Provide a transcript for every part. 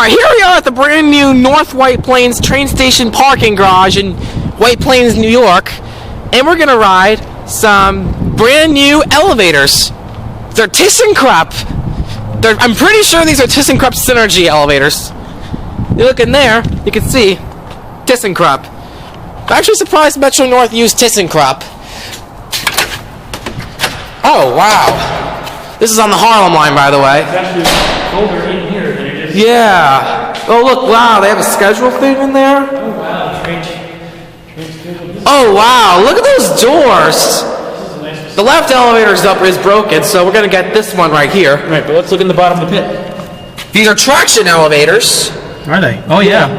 Alright, here we are at the brand new North White Plains train station parking garage in White Plains, New York. And we're gonna ride some brand new elevators. They're Thyssenkrupp. I'm pretty sure these are Thyssenkrupp Synergy elevators. You look in there, you can see Thyssenkrupp. I'm actually surprised Metro North used Thyssenkrupp. Oh, wow. This is on the Harlem line, by the way. It's actually colder in here than it is. Yeah. Oh, look, wow, they have a schedule thing in there. Oh, wow. Train schedule. Oh, wow, look at those doors. The left elevator is broken, so we're going to get this one right here. Right, but let's look in the bottom of the pit. These are traction elevators. Are they? Oh, yeah.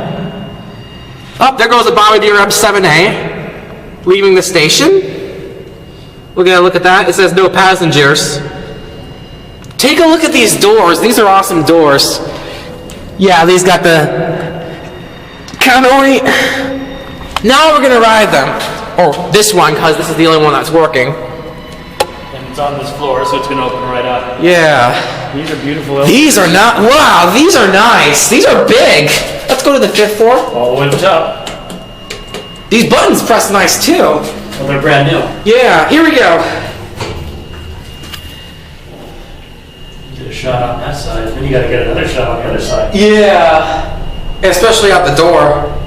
Up there goes the Bombardier M7A, leaving the station. We're going to look at that. It says no passengers. Take a look at these doors. These are awesome doors. Yeah, these got the counterweight. Now we're going to ride them. Or this one, because this is the only one that's working. And it's on this floor, so it's going to open right up. Yeah. These are beautiful. These are not, wow, these are nice. These are big. Let's go to the 5th floor. All the way to the top. These buttons press nice too. Well, they're brand new. Yeah, here we go. Get a shot on that side, then you got to get another shot on the other side. Yeah. Especially out the door.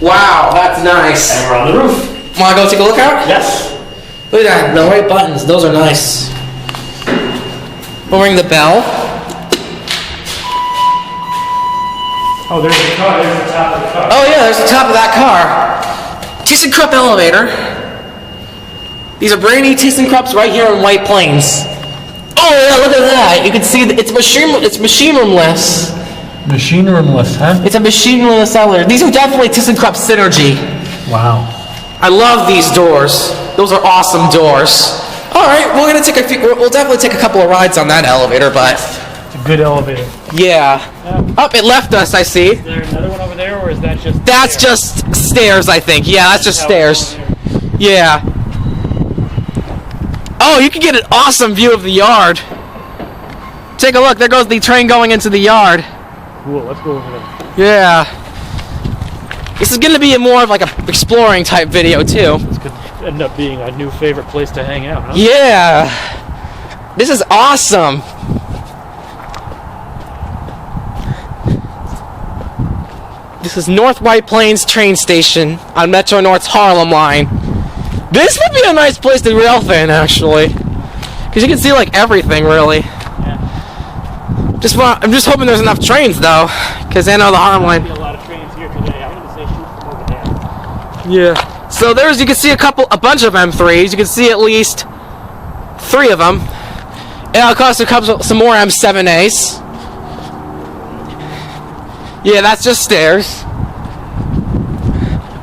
Wow, that's nice. And we're on the roof. Want to go take a look out? Yes. Look at that, the right buttons, those are nice. We'll ring the bell. Oh, there's the car. There's the top of the car. Oh yeah, there's the top of that car. Thyssenkrupp elevator. These are brand new Thyssenkrupps right here in White Plains. Oh yeah, look at that. You can see it's machine roomless. Machine roomless, huh? It's a machine roomless elevator. These are definitely Thyssenkrupp Synergy. Wow. I love these doors. Those are awesome doors. All right, we'll definitely take a couple of rides on that elevator, but It's a good elevator. yeah. Oh, it left us, I see. Is there another one over there, or is that just... That's just stairs, I think. Yeah, that's just stairs. Yeah. Oh, you can get an awesome view of the yard. Take a look. There goes the train going into the yard. Cool, let's go over there. Yeah. This is going to be more of like a exploring type video too. This could end up being a new favorite place to hang out, huh? Yeah. This is awesome. This is North White Plains train station on Metro North's Harlem line. This would be a nice place to railfan, actually, because you can see like everything, really. Yeah. I'm just hoping there's enough trains though, because I know the Harlem line. There'll be a lot of trains here today. I'm going to say shoot from over there. Yeah. So you can see a bunch of M3s. You can see at least 3 of them. And it'll cost some more M7As. Yeah, that's just stairs.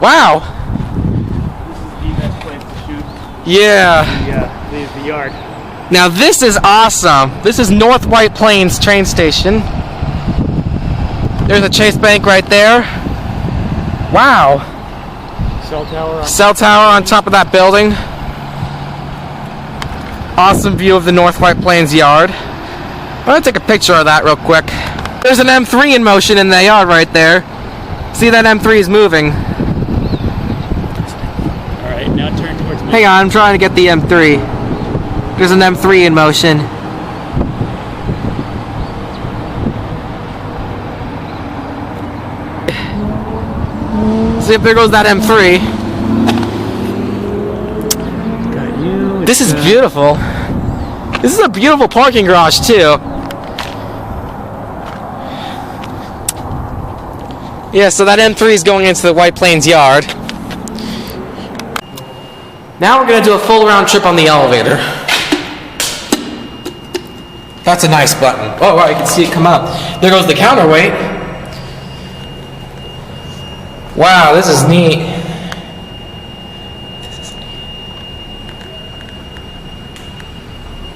Wow. This is the best place to shoot. Yeah. The yard. Now this is awesome. This is North White Plains train station. There's a Chase Bank right there. Wow. Cell tower on top of that building. Awesome view of the North White Plains yard. I'm gonna take a picture of that real quick. There's an M3 in motion in the yard right there. See, that M3 is moving. Alright, now turn towards me. Hang on, I'm trying to get the M3. There's an M3 in motion. See if there goes that M3. Got you. This is beautiful. This is a beautiful parking garage too. Yeah, so that M3 is going into the White Plains yard. Now we're going to do a full round trip on the elevator. That's a nice button. Oh wow, you can see it come up. There goes the counterweight. Wow, this is neat.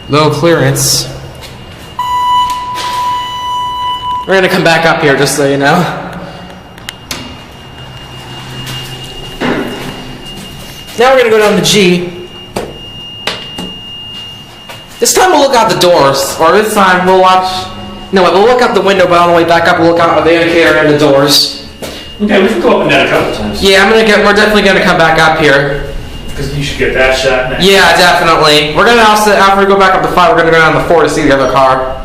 Low clearance. We're going to come back up here just so you know. Now we're going to go down to G. look out the doors, or this time we'll watch. No, we'll look out the window, but on the way back up, we'll look out the indicator and the doors. Okay, we can go up and down a couple times. Yeah, we're definitely gonna come back up here. Because you should get that shot next. Yeah, definitely. We're gonna also, after we go back up to 5, we're gonna go down to 4 to see the other car.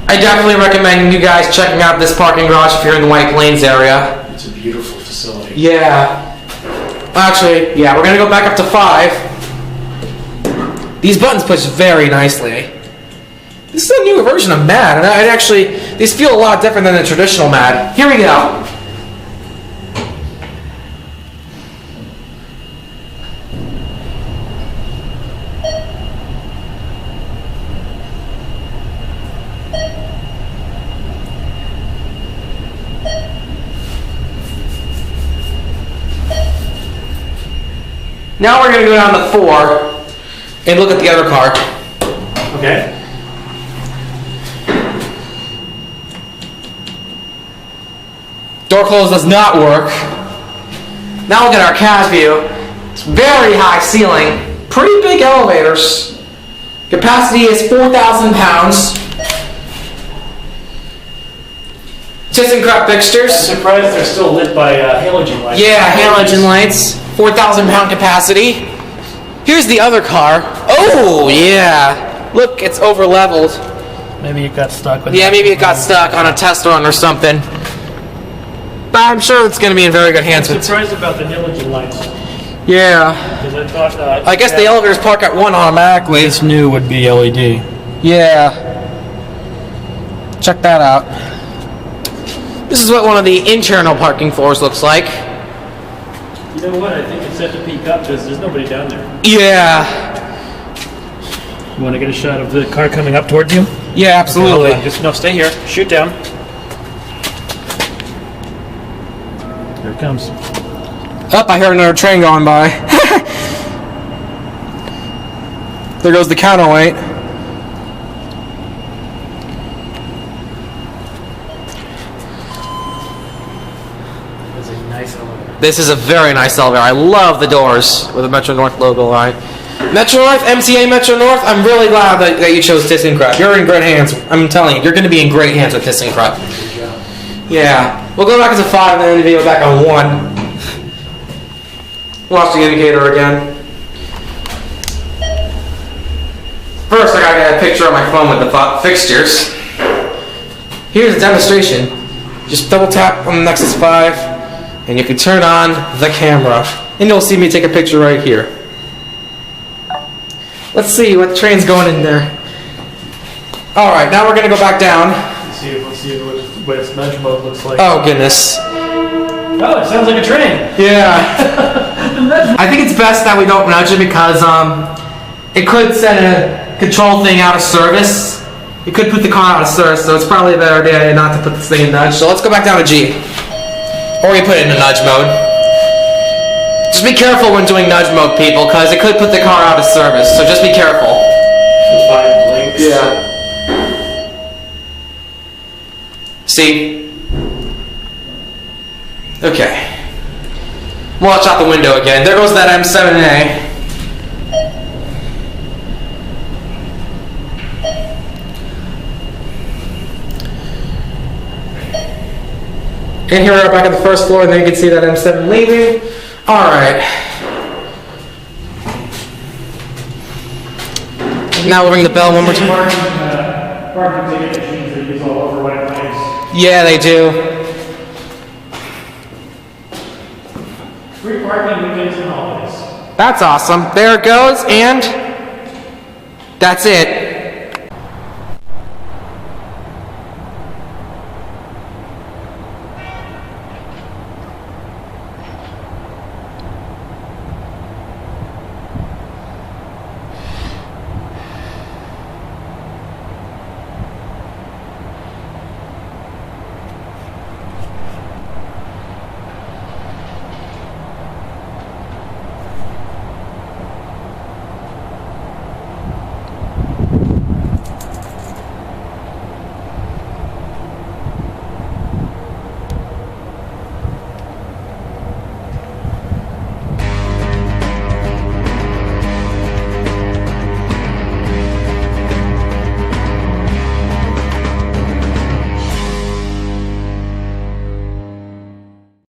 I definitely recommend you guys checking out this parking garage if you're in the White Plains area. It's a beautiful facility. Yeah. Actually, yeah, we're gonna go back up to 5. These buttons push very nicely. This is a newer version of MAD, and these feel a lot different than the traditional MAD. Here we go. Now we're going to go down to 4 and look at the other car. Okay. Door close does not work. Now look at our cab view. It's very high ceiling. Pretty big elevators. Capacity is 4,000 pounds. Thyssenkrupp fixtures. I'm surprised they're still lit by halogen lights. Yeah, halogen lights. 4,000 pound capacity. Here's the other car. Oh, yeah. Look, it's over leveled. Maybe it got stuck with. Yeah, maybe it got stuck on a test run or something. But I'm sure it's going to be in very good hands. I'm surprised about the halogen lights. Yeah. Because I thought. I guess the elevators park at 1 automatically. This new would be LED. Yeah. Check that out. This is what one of the internal parking floors looks like. You know what? I think it's set to peak up because there's nobody down there. Yeah. You want to get a shot of the car coming up towards you? Yeah, absolutely. Okay, just no, stay here. Shoot down. Here it comes. Up, I heard another train going by. There goes the counterweight. That's a nice elevator. This is a very nice elevator. I love the doors with the Metro North logo line. Metro North, MCA Metro North, I'm really glad that you chose Thyssenkrupp. You're in great hands. I'm telling you, you're going to be in great hands with Thyssenkrupp. Good job. Yeah. We'll go back to 5 and then the video back on 1. Watch the indicator again. First, I gotta get a picture on my phone with the fixtures. Here's a demonstration. Just double tap on the Nexus 5, and you can turn on the camera. And you'll see me take a picture right here. Let's see what train's going in there. Alright, now we're gonna go back down. Let's see what its nudge mode looks like. Oh, goodness. Oh, it sounds like a train. Yeah. I think it's best that we don't nudge it because it could set a control thing out of service. It could put the car out of service, so it's probably a better idea not to put this thing in nudge. So let's go back down to G. Or we put it in nudge mode. Just be careful when doing nudge mode, people, because it could put the car out of service. So just be careful. The 5 blinks. Yeah. See? Okay. Watch out the window again. There goes that M7A. And here we are back on the first floor, and then you can see that M7 leaving. Alright. Now we'll ring the bell one more time. Parking ticket machines they use all over White Plains. Yeah, they do. Free parking weekends and holidays. That's awesome. There it goes, and that's it.